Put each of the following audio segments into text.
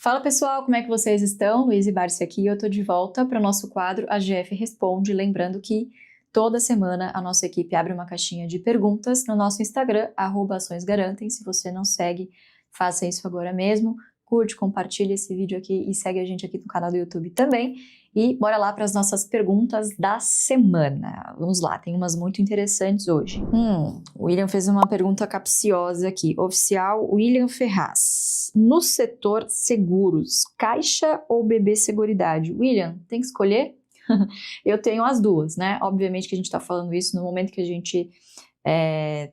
Fala pessoal, como é que vocês estão? Luiz e Barsi aqui e eu tô de volta para o nosso quadro AGF Responde, lembrando que toda semana a nossa equipe abre uma caixinha de perguntas no nosso Instagram, @açõesgarantem. Se você não segue, faça isso agora mesmo, curte, compartilha esse vídeo aqui e segue a gente aqui no canal do YouTube também. E bora lá para as nossas perguntas da semana. Vamos lá, tem umas muito interessantes hoje. O William fez uma pergunta capciosa aqui. Oficial William Ferraz. No setor seguros, Caixa ou BB Seguridade? William, tem que escolher? Eu tenho as duas, né? Obviamente que a gente tá falando isso no momento que a gente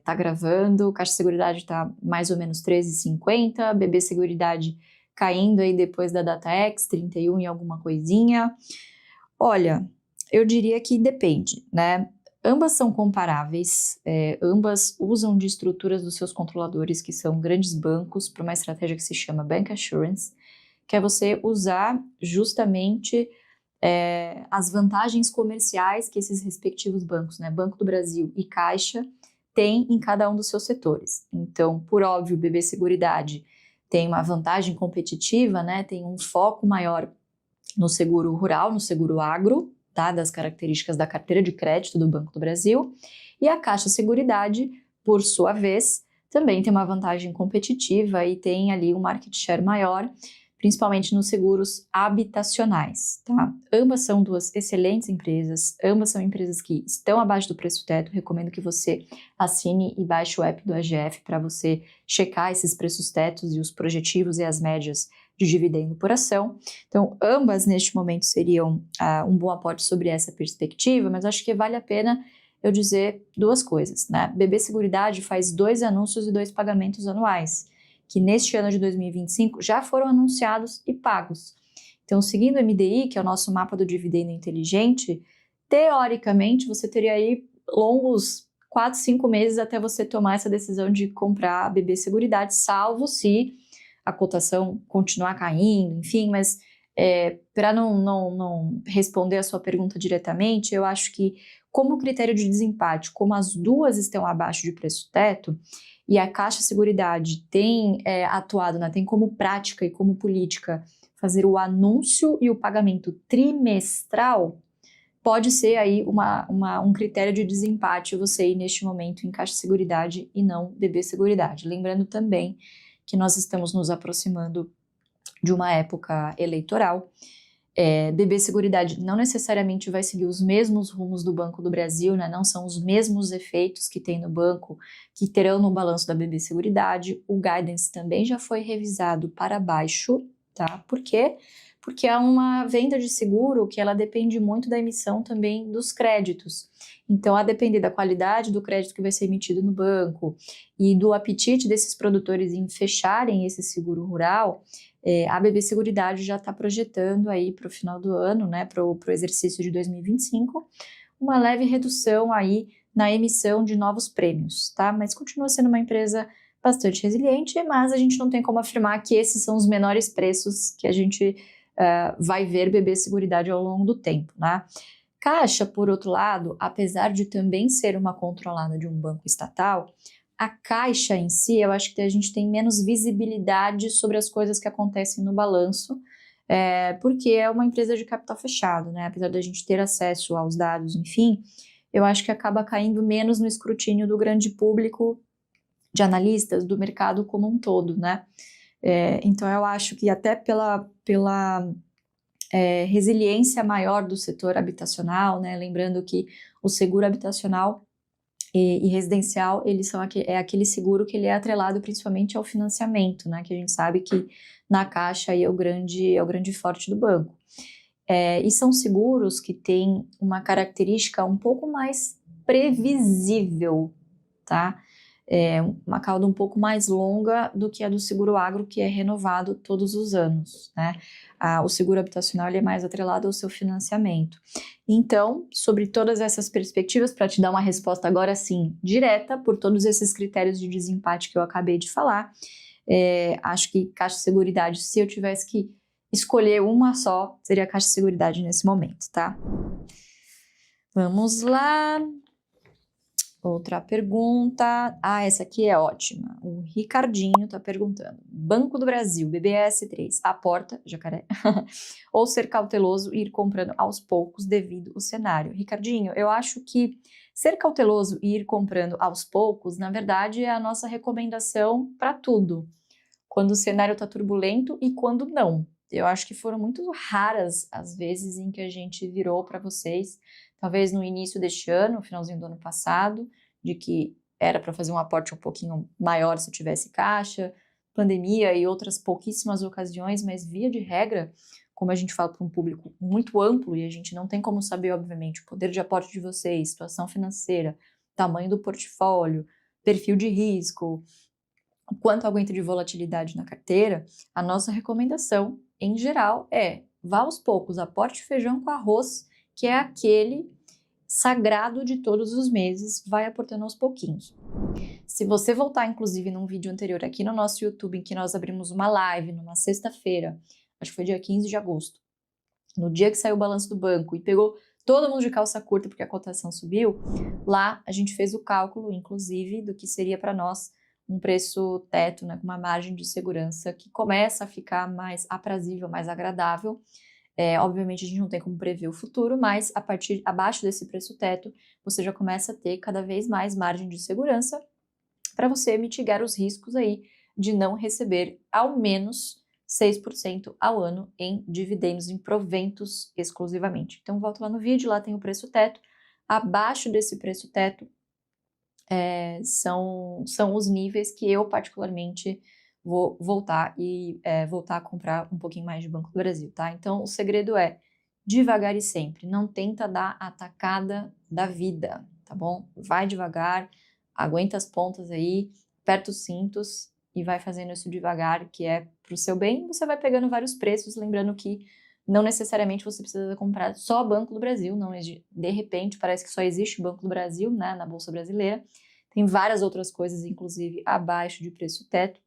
tá gravando. Caixa Seguridade tá mais ou menos 13,50, BB Seguridade caindo aí depois da DataX, 31 e alguma coisinha. Olha, eu diria que depende, né? Ambas são comparáveis, ambas usam de estruturas dos seus controladores, que são grandes bancos, para uma estratégia que se chama Bank Assurance, que é você usar justamente as vantagens comerciais que esses respectivos bancos, né, Banco do Brasil e Caixa, têm em cada um dos seus setores. Então, por óbvio, BB Seguridade tem uma vantagem competitiva, né, tem um foco maior no seguro rural, no seguro agro, tá, das características da carteira de crédito do Banco do Brasil, e a Caixa Seguridade, por sua vez, também tem uma vantagem competitiva e tem ali um market share maior, principalmente nos seguros habitacionais, tá? Ambas são duas excelentes empresas, ambas são empresas que estão abaixo do preço-teto. Recomendo que você assine e baixe o app do AGF para você checar esses preços-tetos e os projetivos e as médias de dividendo por ação. Então, ambas neste momento seriam um bom aporte sobre essa perspectiva, mas acho que vale a pena eu dizer duas coisas, né? BB Seguridade faz 2 anúncios e 2 pagamentos anuais, que neste ano de 2025 já foram anunciados e pagos. Então, seguindo o MDI, que é o nosso mapa do dividendo inteligente, teoricamente você teria aí longos 4, 5 meses até você tomar essa decisão de comprar a BB Seguridade, salvo se a cotação continuar caindo, enfim, mas para não responder a sua pergunta diretamente, eu acho que como critério de desempate, como as duas estão abaixo de preço-teto, e a Caixa Seguridade tem atuado, né, tem como prática e como política fazer o anúncio e o pagamento trimestral, pode ser aí um critério de desempate você ir neste momento em Caixa Seguridade e não BB Seguridade. Lembrando também que nós estamos nos aproximando de uma época eleitoral. BB Seguridade não necessariamente vai seguir os mesmos rumos do Banco do Brasil, né? Não são os mesmos efeitos que tem no banco que terão no balanço da BB Seguridade. O guidance também já foi revisado para baixo, tá? Por quê? Porque é uma venda de seguro que ela depende muito da emissão também dos créditos. Então, a depender da qualidade do crédito que vai ser emitido no banco e do apetite desses produtores em fecharem esse seguro rural, a BB Seguridade já está projetando aí para o final do ano, né, para o exercício de 2025, uma leve redução aí na emissão de novos prêmios, tá? Mas continua sendo uma empresa bastante resiliente, mas a gente não tem como afirmar que esses são os menores preços que a gente vai ver BB Seguridade ao longo do tempo, né? Caixa, por outro lado, apesar de também ser uma controlada de um banco estatal, a Caixa em si, eu acho que a gente tem menos visibilidade sobre as coisas que acontecem no balanço, porque é uma empresa de capital fechado, né? Apesar da gente ter acesso aos dados, enfim, eu acho que acaba caindo menos no escrutínio do grande público, de analistas, do mercado como um todo, né? Então eu acho que até pela resiliência maior do setor habitacional, né? Lembrando que o seguro habitacional e residencial, é aquele seguro que ele é atrelado principalmente ao financiamento, né? Que a gente sabe que na Caixa aí é o grande forte do banco. E são seguros que têm uma característica um pouco mais previsível, tá? Uma cauda um pouco mais longa do que a do seguro agro, que é renovado todos os anos, né? O seguro habitacional ele é mais atrelado ao seu financiamento. Então, sobre todas essas perspectivas, para te dar uma resposta agora sim, direta, por todos esses critérios de desempate que eu acabei de falar, acho que Caixa Seguridade, se eu tivesse que escolher uma só, seria a Caixa Seguridade nesse momento, tá? Vamos lá. Outra pergunta. Essa aqui é ótima. O Ricardinho está perguntando. Banco do Brasil, BBS3, aporta, jacaré, ou ser cauteloso e ir comprando aos poucos devido ao cenário? Ricardinho, eu acho que ser cauteloso e ir comprando aos poucos, na verdade, é a nossa recomendação para tudo. Quando o cenário está turbulento e quando não. Eu acho que foram muito raras as vezes em que a gente virou para vocês, talvez no início deste ano, no finalzinho do ano passado, de que era para fazer um aporte um pouquinho maior se tivesse caixa, pandemia e outras pouquíssimas ocasiões, mas via de regra, como a gente fala para um público muito amplo e a gente não tem como saber, obviamente, o poder de aporte de vocês, situação financeira, tamanho do portfólio, perfil de risco, o quanto aguenta de volatilidade na carteira, a nossa recomendação, em geral, é vá aos poucos, aporte feijão com arroz, que é aquele sagrado de todos os meses, vai aportando aos pouquinhos. Se você voltar, inclusive, num vídeo anterior aqui no nosso YouTube, em que nós abrimos uma live numa sexta-feira, acho que foi dia 15 de agosto, no dia que saiu o balanço do banco e pegou todo mundo de calça curta porque a cotação subiu, lá a gente fez o cálculo, inclusive, do que seria para nós um preço teto, né, com uma margem de segurança que começa a ficar mais aprazível, mais agradável. Obviamente a gente não tem como prever o futuro, mas abaixo desse preço teto, você já começa a ter cada vez mais margem de segurança para você mitigar os riscos aí de não receber ao menos 6% ao ano em dividendos, em proventos exclusivamente. Então volta lá no vídeo, lá tem o preço teto. Abaixo desse preço teto, são os níveis que eu particularmente vou voltar a comprar um pouquinho mais de Banco do Brasil, tá? Então o segredo é devagar e sempre, não tenta dar a tacada da vida, tá bom? Vai devagar, aguenta as pontas aí, aperta os cintos e vai fazendo isso devagar, que é pro seu bem. Você vai pegando vários preços, lembrando que não necessariamente você precisa comprar só Banco do Brasil, não, de repente parece que só existe Banco do Brasil, né, na Bolsa Brasileira. Tem várias outras coisas, inclusive, abaixo de preço teto,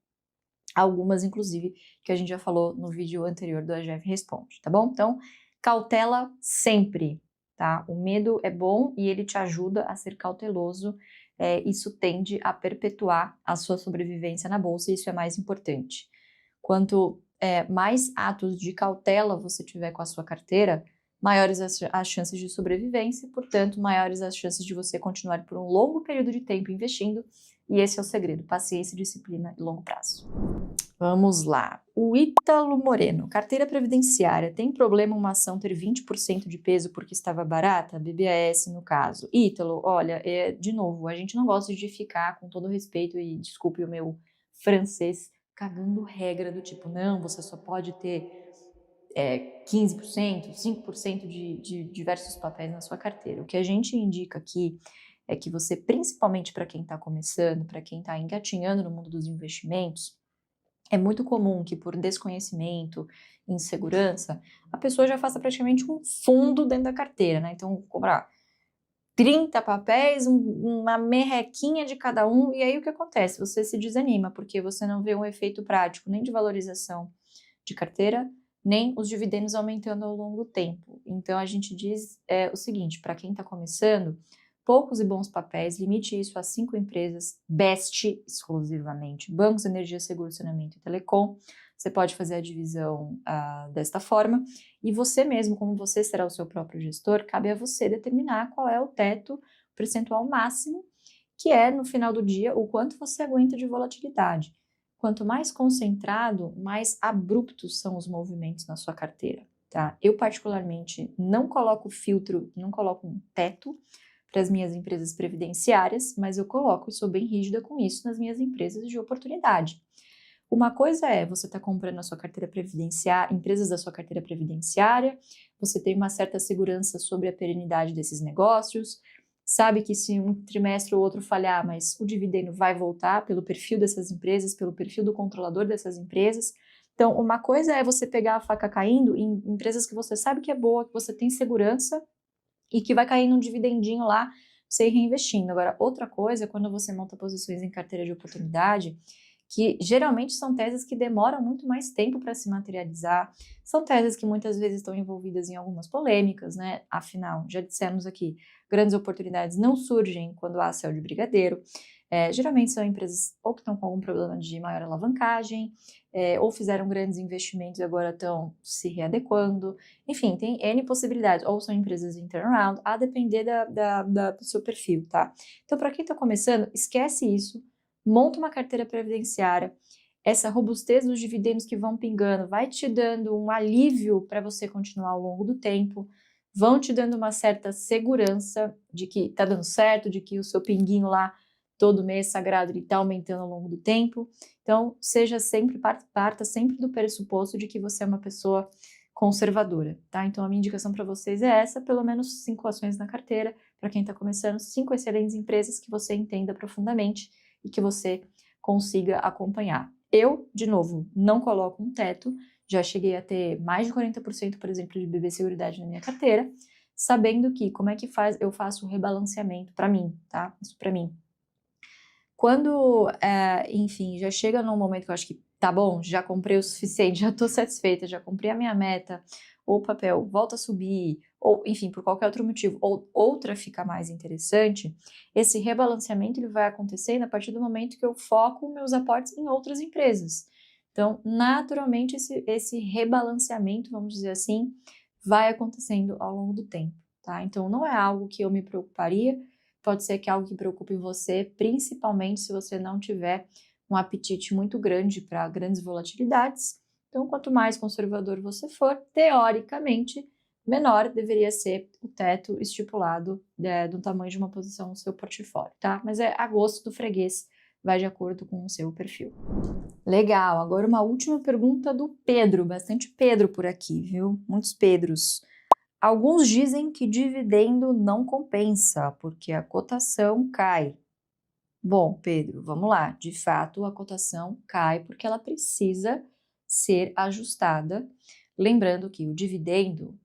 algumas, inclusive, que a gente já falou no vídeo anterior do AGF Responde, tá bom? Então, cautela sempre, tá? O medo é bom e ele te ajuda a ser cauteloso, isso tende a perpetuar a sua sobrevivência na Bolsa e isso é mais importante. Quanto mais atos de cautela você tiver com a sua carteira, maiores as chances de sobrevivência, portanto, maiores as chances de você continuar por um longo período de tempo investindo, e esse é o segredo, paciência, disciplina e longo prazo. Vamos lá. O Ítalo Moreno, carteira previdenciária, tem problema uma ação ter 20% de peso porque estava barata? BBAS no caso. Ítalo, olha, de novo, a gente não gosta de ficar, com todo respeito, e desculpe o meu francês, cagando regra do tipo, não, você só pode ter 15%, 5% de diversos papéis na sua carteira. O que a gente indica aqui é que você, principalmente para quem está começando, para quem está engatinhando no mundo dos investimentos, é muito comum que por desconhecimento, insegurança, a pessoa já faça praticamente um fundo dentro da carteira, né? Então, comprar 30 papéis, uma merrequinha de cada um, e aí o que acontece? Você se desanima, porque você não vê um efeito prático nem de valorização de carteira, nem os dividendos aumentando ao longo do tempo. Então, a gente diz o seguinte, para quem está começando, poucos e bons papéis, limite isso a 5 empresas, best exclusivamente, bancos, energia, seguro, saneamento e telecom. Você pode fazer a divisão desta forma, e você mesmo, como você será o seu próprio gestor, cabe a você determinar qual é o teto, o percentual máximo, que é, no final do dia, o quanto você aguenta de volatilidade. Quanto mais concentrado, mais abruptos são os movimentos na sua carteira, tá? Eu, particularmente, não coloco filtro, não coloco um teto para as minhas empresas previdenciárias, mas eu coloco e sou bem rígida com isso nas minhas empresas de oportunidade. Uma coisa é você estar comprando a sua carteira previdenciária, empresas da sua carteira previdenciária, você tem uma certa segurança sobre a perenidade desses negócios, sabe que se um trimestre ou outro falhar, mas o dividendo vai voltar pelo perfil dessas empresas, pelo perfil do controlador dessas empresas. Então, uma coisa é você pegar a faca caindo em empresas que você sabe que é boa, que você tem segurança e que vai caindo um dividendinho lá, você ir reinvestindo. Agora, outra coisa é quando você monta posições em carteira de oportunidade, que geralmente são teses que demoram muito mais tempo para se materializar, são teses que muitas vezes estão envolvidas em algumas polêmicas, né? Afinal, já dissemos aqui, grandes oportunidades não surgem quando há céu de brigadeiro. Geralmente são empresas ou que estão com algum problema de maior alavancagem, ou fizeram grandes investimentos e agora estão se readequando. Enfim, tem N possibilidades, ou são empresas em turnaround, a depender do seu perfil, tá? Então, para quem está começando, esquece isso, monta uma carteira previdenciária, essa robustez dos dividendos que vão pingando vai te dando um alívio para você continuar ao longo do tempo, vão te dando uma certa segurança de que está dando certo, de que o seu pinguinho lá todo mês sagrado ele está aumentando ao longo do tempo. Então, parta sempre do pressuposto de que você é uma pessoa conservadora, tá? Então, a minha indicação para vocês é essa, pelo menos 5 ações na carteira, para quem está começando, 5 excelentes empresas que você entenda profundamente e que você consiga acompanhar. Eu, de novo, não coloco um teto, já cheguei a ter mais de 40%, por exemplo, de BB Seguridade na minha carteira, sabendo que, como é que eu faço o rebalanceamento para mim, tá? Isso para mim. Quando, enfim, já chega num momento que eu acho que tá bom, já comprei o suficiente, já tô satisfeita, já cumpri a minha meta, ou o papel volta a subir, ou enfim, por qualquer outro motivo, ou outra fica mais interessante, esse rebalanceamento ele vai acontecendo a partir do momento que eu foco meus aportes em outras empresas. Então, naturalmente, esse rebalanceamento, vamos dizer assim, vai acontecendo ao longo do tempo, tá? Então, não é algo que eu me preocuparia. Pode ser que algo que preocupe você, principalmente se você não tiver um apetite muito grande para grandes volatilidades. Então, quanto mais conservador você for, teoricamente, menor deveria ser o teto estipulado do tamanho de uma posição no seu portfólio, tá? Mas é a gosto do freguês, vai de acordo com o seu perfil. Legal, agora uma última pergunta do Pedro, bastante Pedro por aqui, viu? Muitos Pedros. Alguns dizem que dividendo não compensa, porque a cotação cai. Bom, Pedro, vamos lá. De fato, a cotação cai porque ela precisa ser ajustada. Lembrando que o dividendo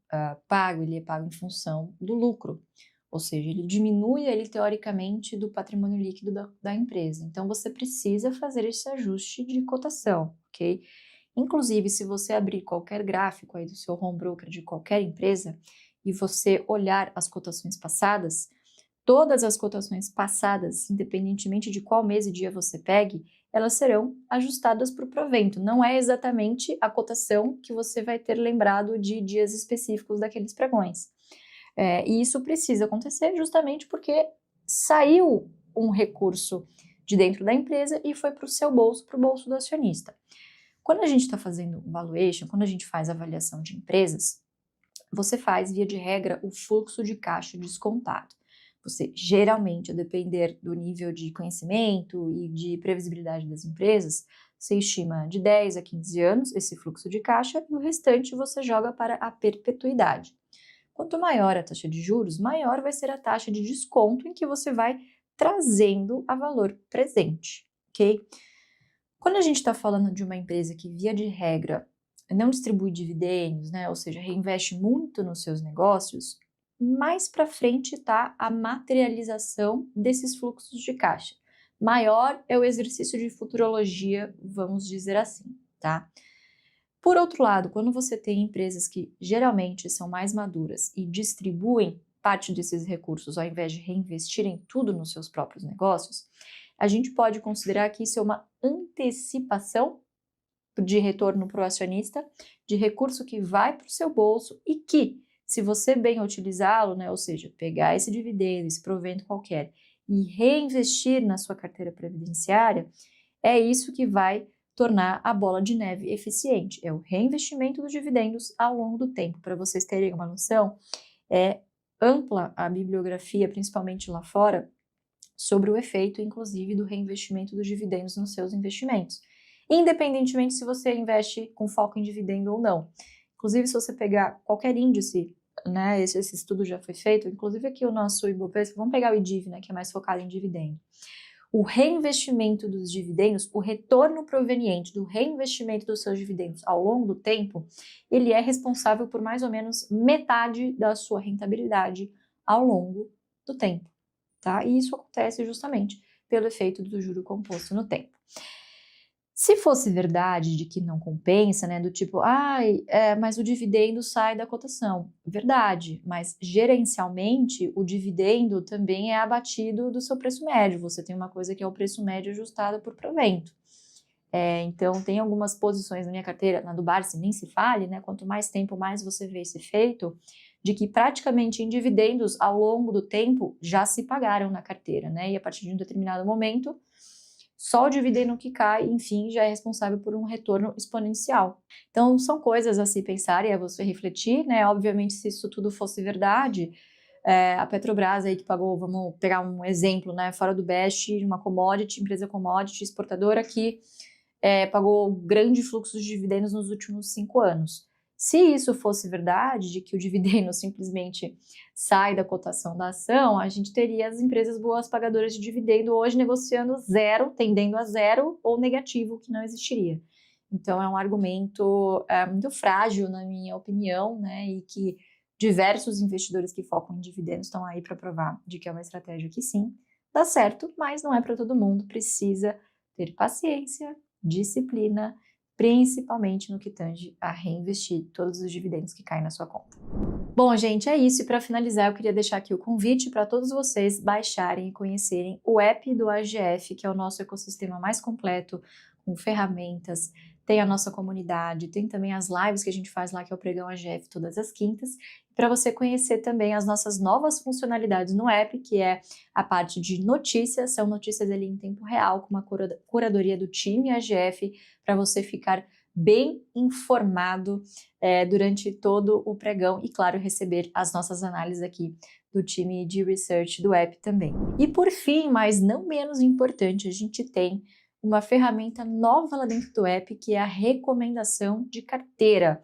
ele é pago em função do lucro. Ou seja, ele diminui, teoricamente, do patrimônio líquido da empresa. Então, você precisa fazer esse ajuste de cotação, ok? Inclusive, se você abrir qualquer gráfico aí do seu home broker de qualquer empresa e você olhar as cotações passadas, todas as cotações passadas, independentemente de qual mês e dia você pegue, elas serão ajustadas para o provento. Não é exatamente a cotação que você vai ter lembrado de dias específicos daqueles pregões. E isso precisa acontecer justamente porque saiu um recurso de dentro da empresa e foi para o seu bolso, para o bolso do acionista. Quando a gente está fazendo valuation, quando a gente faz avaliação de empresas, você faz, via de regra, o fluxo de caixa descontado. Você, geralmente, a depender do nível de conhecimento e de previsibilidade das empresas, você estima de 10 a 15 anos esse fluxo de caixa e o restante você joga para a perpetuidade. Quanto maior a taxa de juros, maior vai ser a taxa de desconto em que você vai trazendo a valor presente, ok? Quando a gente está falando de uma empresa que, via de regra, não distribui dividendos, né, ou seja, reinveste muito nos seus negócios, mais para frente está a materialização desses fluxos de caixa. Maior é o exercício de futurologia, vamos dizer assim, tá? Por outro lado, quando você tem empresas que geralmente são mais maduras e distribuem parte desses recursos ao invés de reinvestirem tudo nos seus próprios negócios, a gente pode considerar que isso é uma antecipação de retorno para o acionista, de recurso que vai para o seu bolso e que, se você bem utilizá-lo, né, ou seja, pegar esse dividendo, esse provento qualquer e reinvestir na sua carteira previdenciária, é isso que vai tornar a bola de neve eficiente. É o reinvestimento dos dividendos ao longo do tempo. Para vocês terem uma noção, é ampla a bibliografia, principalmente lá fora, sobre o efeito, inclusive, do reinvestimento dos dividendos nos seus investimentos, independentemente se você investe com foco em dividendo ou não. Inclusive, se você pegar qualquer índice, né, esse estudo já foi feito, inclusive aqui o nosso Ibovespa, vamos pegar o IDIV, né, que é mais focado em dividendo. O reinvestimento dos dividendos, o retorno proveniente do reinvestimento dos seus dividendos ao longo do tempo, ele é responsável por mais ou menos metade da sua rentabilidade ao longo do tempo, tá? E isso acontece justamente pelo efeito do juro composto no tempo. Se fosse verdade de que não compensa, né, do tipo, mas o dividendo sai da cotação. Verdade, mas gerencialmente o dividendo também é abatido do seu preço médio. Você tem uma coisa que é o preço médio ajustado por provento. Então, tem algumas posições na minha carteira, na do Barsi nem se fale, né? Quanto mais tempo, mais você vê esse efeito, de que praticamente em dividendos ao longo do tempo já se pagaram na carteira, né? E a partir de um determinado momento, só o dividendo que cai, enfim, já é responsável por um retorno exponencial. Então, são coisas a se pensar e a você refletir, né? Obviamente, se isso tudo fosse verdade, a Petrobras aí que pagou, vamos pegar um exemplo, né? Fora do BEST, uma commodity, empresa commodity, exportadora que pagou grande fluxo de dividendos nos últimos 5 anos. Se isso fosse verdade, de que o dividendo simplesmente sai da cotação da ação, a gente teria as empresas boas pagadoras de dividendo hoje negociando zero, tendendo a zero ou negativo, que não existiria. Então é um argumento muito frágil, na minha opinião, né, e que diversos investidores que focam em dividendos estão aí para provar de que é uma estratégia que sim, dá certo, mas não é para todo mundo, precisa ter paciência, disciplina, principalmente no que tange a reinvestir todos os dividendos que caem na sua conta. Bom, gente, é isso. E para finalizar, eu queria deixar aqui o convite para todos vocês baixarem e conhecerem o app do AGF, que é o nosso ecossistema mais completo, com ferramentas, tem a nossa comunidade, tem também as lives que a gente faz lá, que é o Pregão AGF todas as quintas, para você conhecer também as nossas novas funcionalidades no app, que é a parte de notícias, são notícias ali em tempo real, com uma curadoria do time AGF, para você ficar bem informado durante todo o pregão e, claro, receber as nossas análises aqui do time de research do app também. E por fim, mas não menos importante, a gente tem uma ferramenta nova lá dentro do app, que é a recomendação de carteira.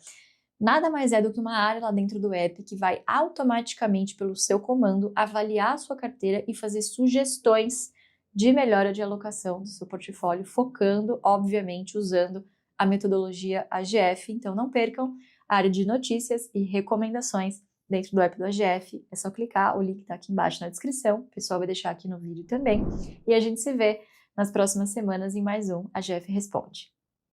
Nada mais é do que uma área lá dentro do app que vai automaticamente, pelo seu comando, avaliar a sua carteira e fazer sugestões de melhora de alocação do seu portfólio, focando, obviamente, usando a metodologia AGF. Então não percam a área de notícias e recomendações dentro do app do AGF. É só clicar, o link está aqui embaixo na descrição, o pessoal vai deixar aqui no vídeo também. E a gente se vê nas próximas semanas em mais um AGF Responde.